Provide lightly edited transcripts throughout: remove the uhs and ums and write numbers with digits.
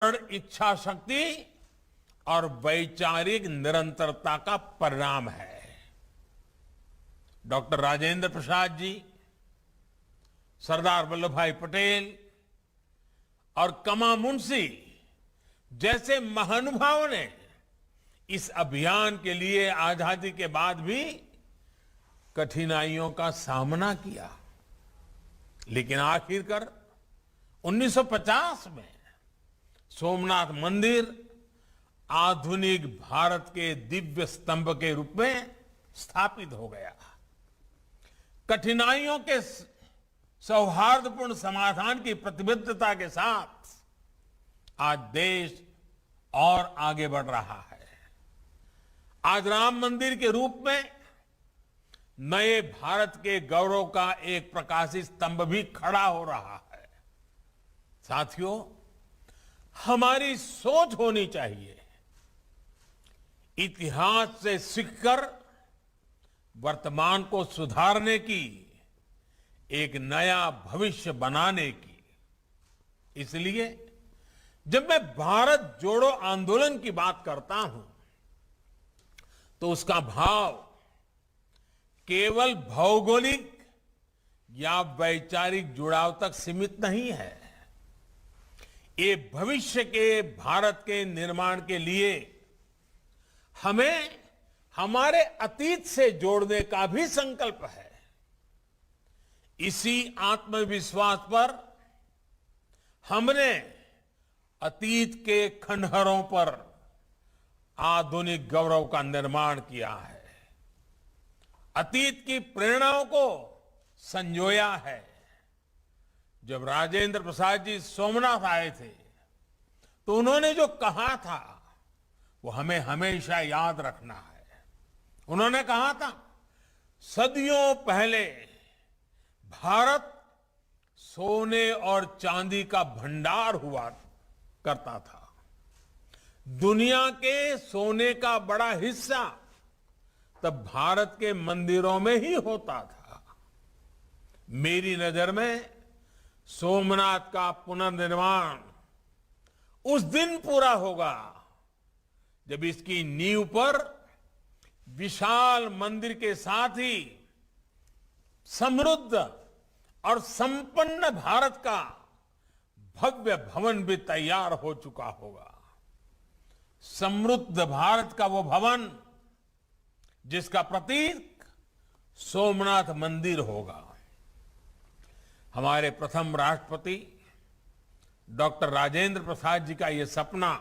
इच्छा शक्ति और वैचारिक निरंतरता का परिणाम है। डॉक्टर राजेंद्र प्रसाद जी, सरदार वल्लभ भाई पटेल और कमा मुंशी जैसे महानुभावों ने इस अभियान के लिए आजादी के बाद भी कठिनाइयों का सामना किया, लेकिन आखिरकार 1950 में सोमनाथ मंदिर आधुनिक भारत के दिव्य स्तंभ के रूप में स्थापित हो गया। कठिनाइयों के सौहार्दपूर्ण समाधान की प्रतिबद्धता के साथ आज देश और आगे बढ़ रहा है। आज राम मंदिर के रूप में नए भारत के गौरव का एक प्रकाशित स्तंभ भी खड़ा हो रहा है। साथियों, हमारी सोच होनी चाहिए, इतिहास से सीखकर वर्तमान को सुधारने की, एक नया भविष्य बनाने की। इसलिए जब मैं भारत जोड़ो आंदोलन की बात करता हूं तो उसका भाव केवल भौगोलिक या वैचारिक जुड़ाव तक सीमित नहीं है। ये भविष्य के भारत के निर्माण के लिए हमें हमारे अतीत से जोड़ने का भी संकल्प है। इसी आत्मविश्वास पर हमने अतीत के खंडहरों पर आधुनिक गौरव का निर्माण किया है, अतीत की प्रेरणाओं को संजोया है। जब राजेंद्र प्रसाद जी सोमनाथ आए थे तो उन्होंने जो कहा था वो हमें हमेशा याद रखना है। उन्होंने कहा था, सदियों पहले भारत सोने और चांदी का भंडार हुआ करता था। दुनिया के सोने का बड़ा हिस्सा तब भारत के मंदिरों में ही होता था। मेरी नजर में सोमनाथ का पुनर्निर्माण उस दिन पूरा होगा जब इसकी नींव पर विशाल मंदिर के साथ ही समृद्ध और संपन्न भारत का भव्य भवन भी तैयार हो चुका होगा। समृद्ध भारत का वो भवन जिसका प्रतीक सोमनाथ मंदिर होगा। हमारे प्रथम राष्ट्रपति डॉक्टर राजेंद्र प्रसाद जी का ये सपना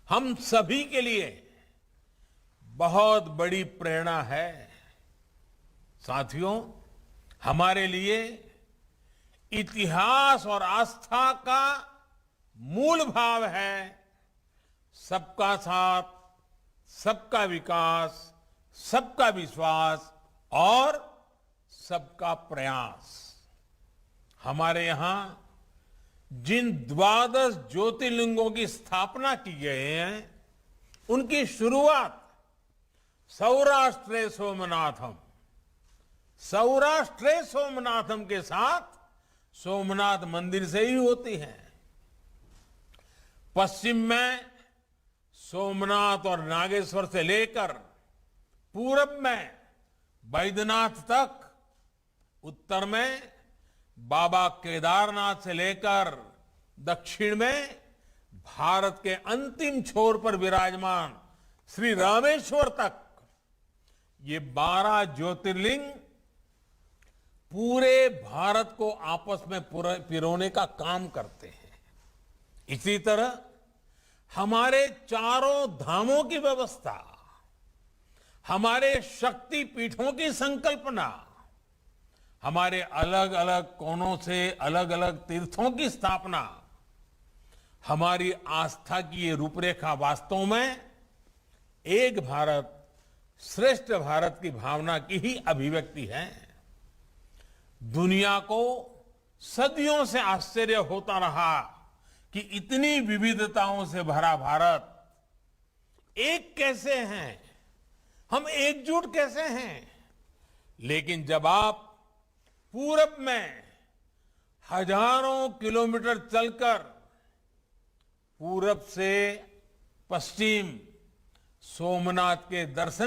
हम सभी के लिए बहुत बड़ी प्रेरणा है। साथियों, हमारे लिए इतिहास और आस्था का मूल भाव है सबका साथ, सबका विकास, सबका विश्वास और सबका प्रयास। हमारे यहां जिन 12 ज्योतिर्लिंगों की स्थापना की गई है उनकी शुरुआत सौराष्ट्रे सोमनाथम, सौराष्ट्रे सोमनाथम के साथ सोमनाथ मंदिर से ही होती है। पश्चिम में सोमनाथ और नागेश्वर से लेकर पूरब में बैद्यनाथ तक, उत्तर में बाबा केदारनाथ से लेकर दक्षिण में भारत के अंतिम छोर पर विराजमान श्री रामेश्वर तक, ये 12 ज्योतिर्लिंग पूरे भारत को आपस में पिरोने का काम करते हैं। इसी तरह हमारे चारों धामों की व्यवस्था, हमारे शक्ति पीठों की संकल्पना, हमारे अलग अलग कोनों से अलग अलग तीर्थों की स्थापना, हमारी आस्था की ये रूपरेखा वास्तव में एक भारत श्रेष्ठ भारत की भावना की ही अभिव्यक्ति है। दुनिया को सदियों से आश्चर्य होता रहा कि इतनी विविधताओं से भरा भारत एक कैसे हैं, हम एकजुट कैसे हैं। लेकिन जब आप पूरब में हजारों किलोमीटर चलकर पूरब से पश्चिम सोमनाथ के दर्शन